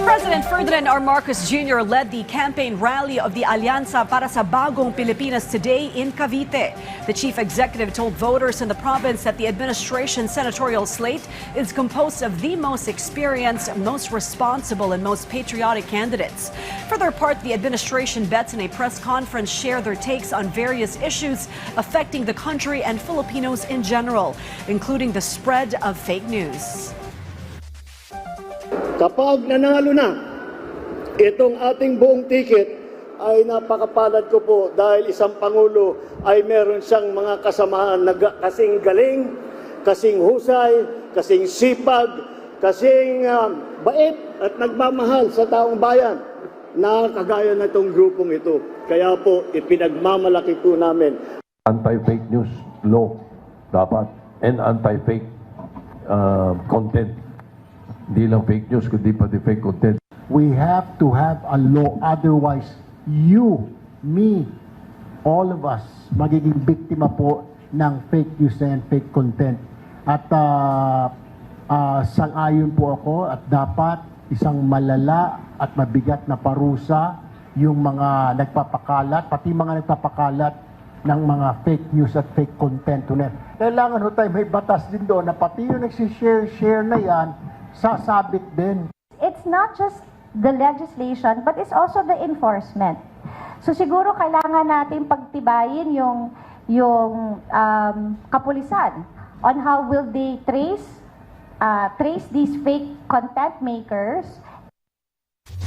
President Ferdinand R. Marcos Jr. led the campaign rally of the Alianza para sa Bagong Pilipinas today in Cavite. The chief executive told voters in the province that the administration's senatorial slate is composed of the most experienced, most responsible, and most patriotic candidates. For their part, the administration bets in a press conference share their takes on various issues affecting the country and Filipinos in general, including the spread of fake news. Kapag nanalo na itong ating buong ticket, ay napakapalad ko po dahil isang Pangulo ay meron siyang mga kasamahan na kasing galing, kasing husay, kasing sipag, kasing bait at nagmamahal sa taong bayan na kagaya na itong grupong ito. Kaya po, ipinagmamalaki po namin. Anti-fake news law dapat and anti-fake content. Hindi lang fake news, kundi pati fake content. We have to have a law, otherwise you, me, all of us magiging biktima po ng fake news and fake content. At sang-ayon po ako at dapat isang malala at mabigat na parusa yung mga nagpapakalat, pati mga nagpapakalat ng mga fake news at fake content. Kailangan ho tayo may batas din doon na pati yung nagsishare na yan, sasabit din. It's not just the legislation, but it's also the enforcement. So siguro kailangan natin pagtibayin yung kapulisan on how will they trace these fake content makers